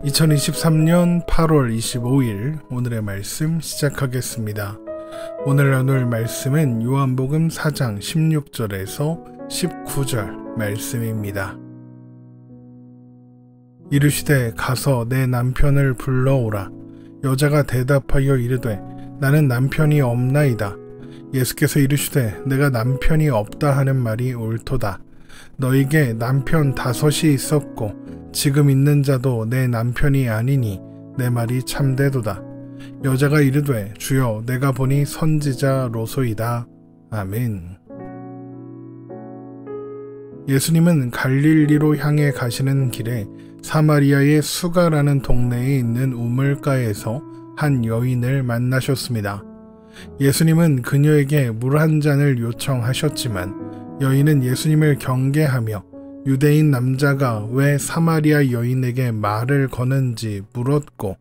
(2023년 8월 25일) 오늘의 말씀 시작하겠습니다. 오늘 나눌 말씀은 요한복음 4장 16절에서 19절 말씀입니다. 이르시되 가서 내 남편을 불러오라. 여자가 대답하여 이르되 나는 남편이 없나이다. 예수께서 이르시되 내가 남편이 없다 하는 말이 옳도다. 너에게 남편 5이 있었고 지금 있는 자도 내 남편이 아니니 내 말이 참되도다. 여자가 이르되 주여 내가 보니 선지자로소이다. 아멘. 예수님은 갈릴리로 향해 가시는 길에 사마리아의 수가라는 동네에 있는 우물가에서 한 여인을 만나셨습니다. 예수님은 그녀에게 물 한 잔을 요청하셨지만 여인은 예수님을 경계하며 유대인 남자가 왜 사마리아 여인에게 말을 거는지 물었고,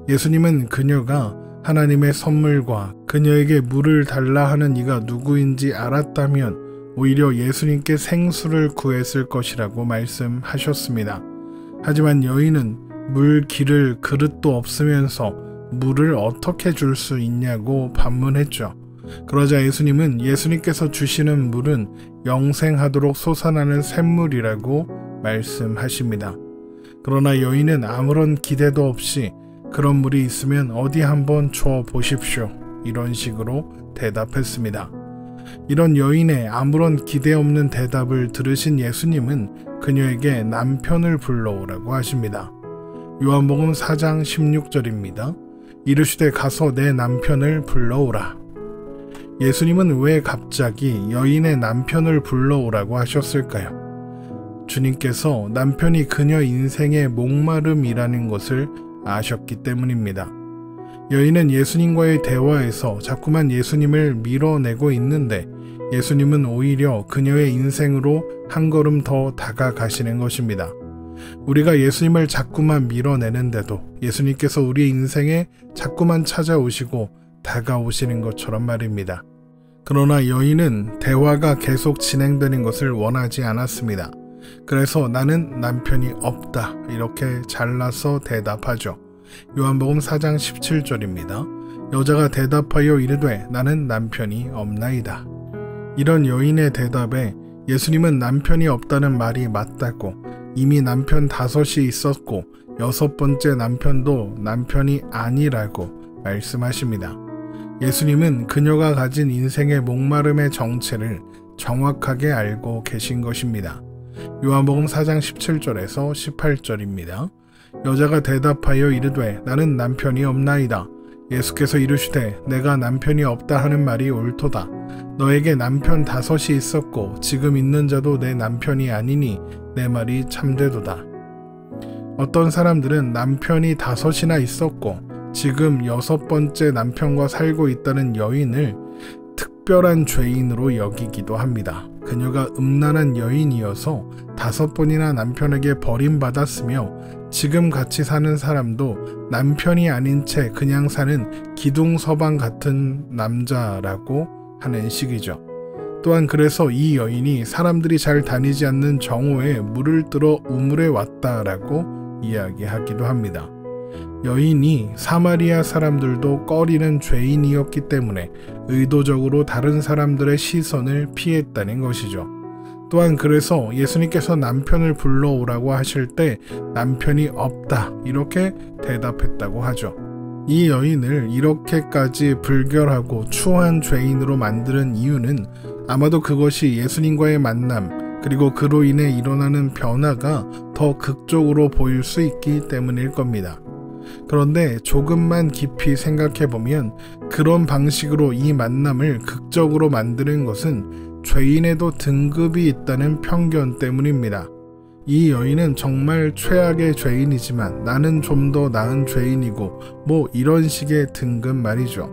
예수님은 그녀가 하나님의 선물과 그녀에게 물을 달라 하는 이가 누구인지 알았다면 오히려 예수님께 생수를 구했을 것이라고 말씀하셨습니다. 하지만 여인은 물 기를 그릇도 없으면서 물을 어떻게 줄 수 있냐고 반문했죠. 그러자 예수님은 예수님께서 주시는 물은 영생하도록 솟아나는 샘물이라고 말씀하십니다. 그러나 여인은 아무런 기대도 없이 그런 물이 있으면 어디 한번 줘 보십시오. 이런 식으로 대답했습니다. 이런 여인의 아무런 기대 없는 대답을 들으신 예수님은 그녀에게 남편을 불러오라고 하십니다. 요한복음 4장 16절입니다. 이르시되 가서 내 남편을 불러오라. 예수님은 왜 갑자기 여인의 남편을 불러오라고 하셨을까요? 주님께서 남편이 그녀 인생의 목마름이라는 것을 아셨기 때문입니다. 여인은 예수님과의 대화에서 자꾸만 예수님을 밀어내고 있는데 예수님은 오히려 그녀의 인생으로 한 걸음 더 다가가시는 것입니다. 우리가 예수님을 자꾸만 밀어내는데도 예수님께서 우리의 인생에 자꾸만 찾아오시고 다가오시는 것처럼 말입니다. 그러나 여인은 대화가 계속 진행되는 것을 원하지 않았습니다. 그래서 나는 남편이 없다 이렇게 잘라서 대답하죠. 요한복음 4장 17절입니다. 여자가 대답하여 이르되 나는 남편이 없나이다. 이런 여인의 대답에 예수님은 남편이 없다는 말이 맞다고, 이미 남편 5이 있었고 6번째 남편도 남편이 아니라고 말씀하십니다. 예수님은 그녀가 가진 인생의 목마름의 정체를 정확하게 알고 계신 것입니다. 요한복음 4장 17절에서 18절입니다. 여자가 대답하여 이르되 나는 남편이 없나이다. 예수께서 이르시되 내가 남편이 없다 하는 말이 옳도다. 너에게 남편 5이 있었고 지금 있는 자도 내 남편이 아니니 내 말이 참되도다. 어떤 사람들은 남편이 5이나 있었고 지금 6번째 남편과 살고 있다는 여인을 특별한 죄인으로 여기기도 합니다. 그녀가 음란한 여인이어서 5번이나 남편에게 버림받았으며 지금 같이 사는 사람도 남편이 아닌 채 그냥 사는 기둥서방 같은 남자라고 하는 식이죠. 또한 그래서 이 여인이 사람들이 잘 다니지 않는 정오에 물을 뜨러 우물에 왔다라고 이야기하기도 합니다. 여인이 사마리아 사람들도 꺼리는 죄인이었기 때문에 의도적으로 다른 사람들의 시선을 피했다는 것이죠. 또한 그래서 예수님께서 남편을 불러오라고 하실 때 남편이 없다 이렇게 대답했다고 하죠. 이 여인을 이렇게까지 불결하고 추한 죄인으로 만드는 이유는 아마도 그것이 예수님과의 만남 그리고 그로 인해 일어나는 변화가 더 극적으로 보일 수 있기 때문일 겁니다. 그런데 조금만 깊이 생각해보면 그런 방식으로 이 만남을 극적으로 만드는 것은 죄인에도 등급이 있다는 편견 때문입니다. 이 여인은 정말 최악의 죄인이지만 나는 좀 더 나은 죄인이고 뭐 이런 식의 등급 말이죠.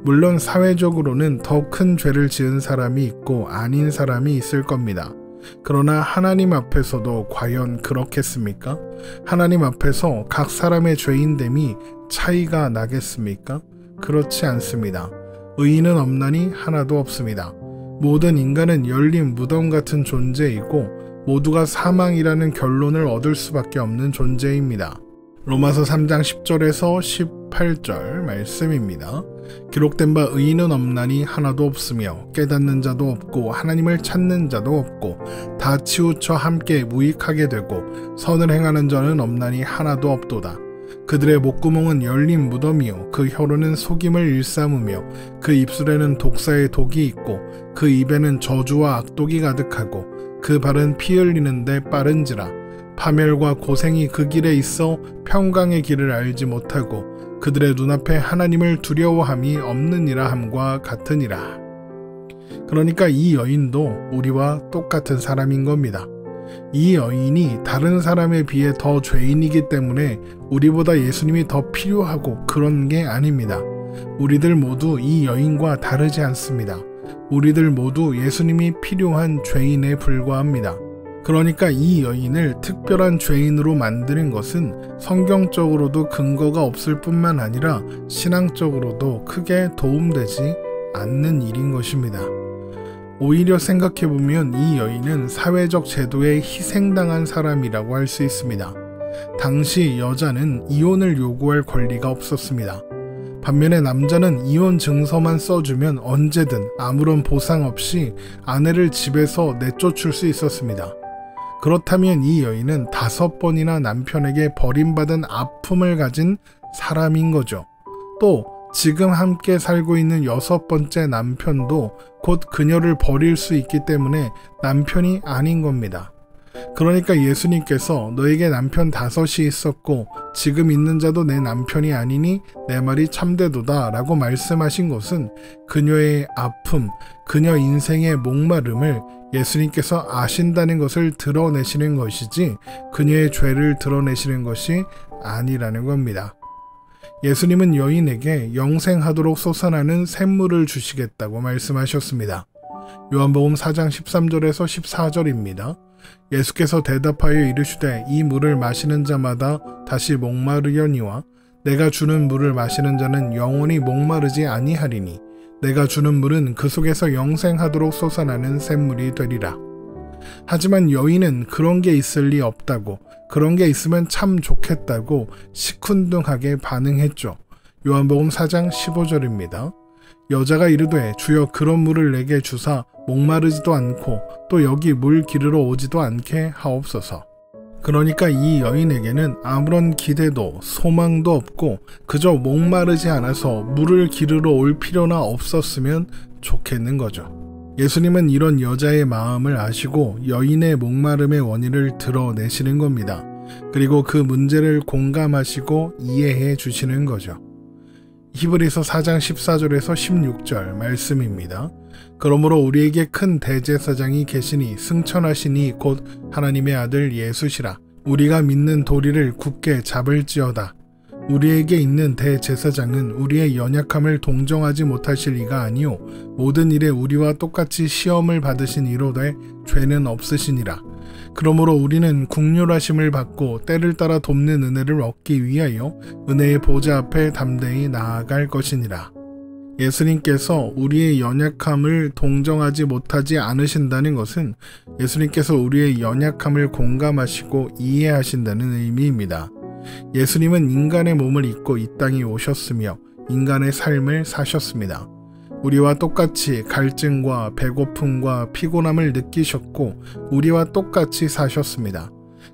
물론 사회적으로는 더 큰 죄를 지은 사람이 있고 아닌 사람이 있을 겁니다. 그러나 하나님 앞에서도 과연 그렇겠습니까? 하나님 앞에서 각 사람의 죄인됨이 차이가 나겠습니까? 그렇지 않습니다. 의인은 없나니 하나도 없습니다. 모든 인간은 열린 무덤 같은 존재이고 모두가 사망이라는 결론을 얻을 수밖에 없는 존재입니다. 로마서 3장 10절에서 18절 말씀입니다. 기록된 바 의인은 없나니 하나도 없으며 깨닫는 자도 없고 하나님을 찾는 자도 없고 다 치우쳐 함께 무익하게 되고 선을 행하는 자는 없나니 하나도 없도다. 그들의 목구멍은 열린 무덤이요 그 혀로는 속임을 일삼으며 그 입술에는 독사의 독이 있고 그 입에는 저주와 악독이 가득하고 그 발은 피 흘리는데 빠른지라. 파멸과 고생이 그 길에 있어 평강의 길을 알지 못하고 그들의 눈앞에 하나님을 두려워함이 없느니라 함과 같으니라. 그러니까 이 여인도 우리와 똑같은 사람인 겁니다. 이 여인이 다른 사람에 비해 더 죄인이기 때문에 우리보다 예수님이 더 필요하고 그런 게 아닙니다. 우리들 모두 이 여인과 다르지 않습니다. 우리들 모두 예수님이 필요한 죄인에 불과합니다. 그러니까 이 여인을 특별한 죄인으로 만드는 것은 성경적으로도 근거가 없을 뿐만 아니라 신앙적으로도 크게 도움되지 않는 일인 것입니다. 오히려 생각해보면 이 여인은 사회적 제도에 희생당한 사람이라고 할 수 있습니다. 당시 여자는 이혼을 요구할 권리가 없었습니다. 반면에 남자는 이혼 증서만 써주면 언제든 아무런 보상 없이 아내를 집에서 내쫓을 수 있었습니다. 그렇다면 이 여인은 5번이나 남편에게 버림받은 아픔을 가진 사람인 거죠. 또 지금 함께 살고 있는 6번째 남편도 곧 그녀를 버릴 수 있기 때문에 남편이 아닌 겁니다. 그러니까 예수님께서 너에게 남편 5이 있었고 지금 있는 자도 내 남편이 아니니 내 말이 참되도다 라고 말씀하신 것은 그녀의 아픔, 그녀 인생의 목마름을 예수님께서 아신다는 것을 드러내시는 것이지 그녀의 죄를 드러내시는 것이 아니라는 겁니다. 예수님은 여인에게 영생하도록 솟아나는 샘물을 주시겠다고 말씀하셨습니다. 요한복음 4장 13절에서 14절입니다. 예수께서 대답하여 이르시되 이 물을 마시는 자마다 다시 목마르려니와 내가 주는 물을 마시는 자는 영원히 목마르지 아니하리니 내가 주는 물은 그 속에서 영생하도록 솟아나는 샘물이 되리라. 하지만 여인은 그런 게 있을 리 없다고, 그런 게 있으면 참 좋겠다고 시큰둥하게 반응했죠. 요한복음 4장 15절입니다. 여자가 이르되 주여 그런 물을 내게 주사 목마르지도 않고 또 여기 물 기르러 오지도 않게 하옵소서. 그러니까 이 여인에게는 아무런 기대도 소망도 없고 그저 목마르지 않아서 물을 기르러 올 필요나 없었으면 좋겠는 거죠. 예수님은 이런 여자의 마음을 아시고 여인의 목마름의 원인을 드러내시는 겁니다. 그리고 그 문제를 공감하시고 이해해 주시는 거죠. 히브리서 4장 14절에서 16절 말씀입니다. 그러므로 우리에게 큰 대제사장이 계시니 승천하시니 곧 하나님의 아들 예수시라. 우리가 믿는 도리를 굳게 잡을지어다. 우리에게 있는 대제사장은 우리의 연약함을 동정하지 못하실 이가 아니요 모든 일에 우리와 똑같이 시험을 받으신 이로되 죄는 없으시니라. 그러므로 우리는 긍휼하심을 받고 때를 따라 돕는 은혜를 얻기 위하여 은혜의 보좌 앞에 담대히 나아갈 것이니라. 예수님께서 우리의 연약함을 동정하지 못하지 않으신다는 것은 예수님께서 우리의 연약함을 공감하시고 이해하신다는 의미입니다. 예수님은 인간의 몸을 입고 이 땅에 오셨으며 인간의 삶을 사셨습니다. 우리와 똑같이 갈증과 배고픔과 피곤함을 느끼셨고 우리와 똑같이 사셨습니다.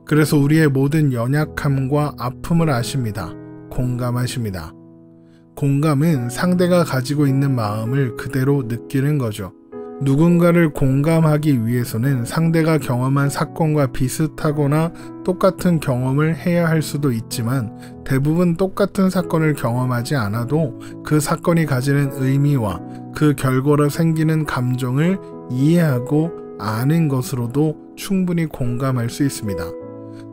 그래서 우리의 모든 연약함과 아픔을 아십니다. 공감하십니다. 공감은 상대가 가지고 있는 마음을 그대로 느끼는 거죠. 누군가를 공감하기 위해서는 상대가 경험한 사건과 비슷하거나 똑같은 경험을 해야 할 수도 있지만 대부분 똑같은 사건을 경험하지 않아도 그 사건이 가지는 의미와 그 결과로 생기는 감정을 이해하고 아는 것으로도 충분히 공감할 수 있습니다.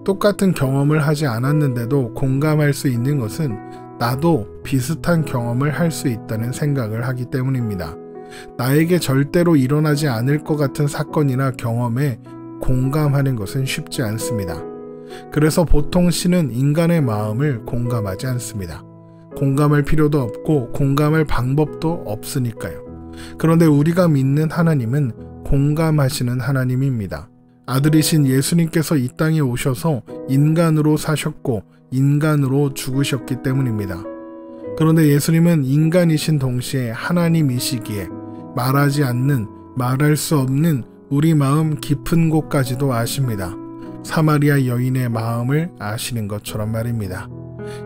똑같은 경험을 하지 않았는데도 공감할 수 있는 것은 나도 비슷한 경험을 할 수 있다는 생각을 하기 때문입니다. 나에게 절대로 일어나지 않을 것 같은 사건이나 경험에 공감하는 것은 쉽지 않습니다. 그래서 보통 신은 인간의 마음을 공감하지 않습니다. 공감할 필요도 없고 공감할 방법도 없으니까요. 그런데 우리가 믿는 하나님은 공감하시는 하나님입니다. 아들이신 예수님께서 이 땅에 오셔서 인간으로 사셨고 인간으로 죽으셨기 때문입니다. 그런데 예수님은 인간이신 동시에 하나님이시기에 말하지 않는, 말할 수 없는 우리 마음 깊은 곳까지도 아십니다. 사마리아 여인의 마음을 아시는 것처럼 말입니다.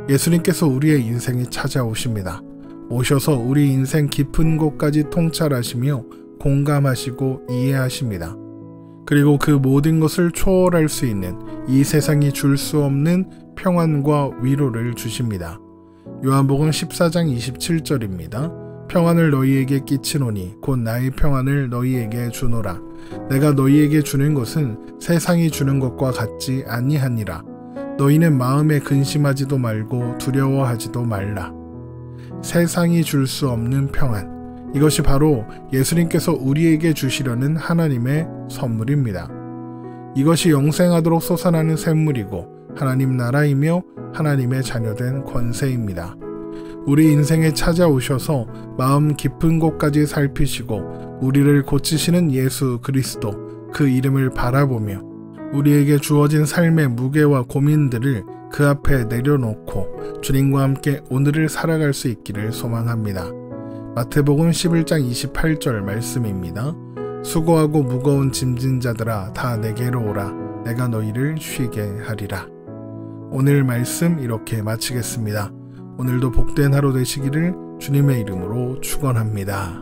예수님께서 우리의 인생에 찾아오십니다. 오셔서 우리 인생 깊은 곳까지 통찰하시며 공감하시고 이해하십니다. 그리고 그 모든 것을 초월할 수 있는 이 세상이 줄 수 없는 평안과 위로를 주십니다. 요한복음 14장 27절입니다. 평안을 너희에게 끼치노니 곧 나의 평안을 너희에게 주노라. 내가 너희에게 주는 것은 세상이 주는 것과 같지 아니하니라. 너희는 마음에 근심하지도 말고 두려워하지도 말라. 세상이 줄 수 없는 평안. 이것이 바로 예수님께서 우리에게 주시려는 하나님의 선물입니다. 이것이 영생하도록 솟아나는 샘물이고 하나님 나라이며 하나님의 자녀된 권세입니다. 우리 인생에 찾아오셔서 마음 깊은 곳까지 살피시고 우리를 고치시는 예수 그리스도, 그 이름을 바라보며 우리에게 주어진 삶의 무게와 고민들을 그 앞에 내려놓고 주님과 함께 오늘을 살아갈 수 있기를 소망합니다. 마태복음 11장 28절 말씀입니다. 수고하고 무거운 짐진 자들아 다 내게로 오라. 내가 너희를 쉬게 하리라. 오늘 말씀 이렇게 마치겠습니다. 오늘도 복된 하루 되시기를 주님의 이름으로 축원합니다.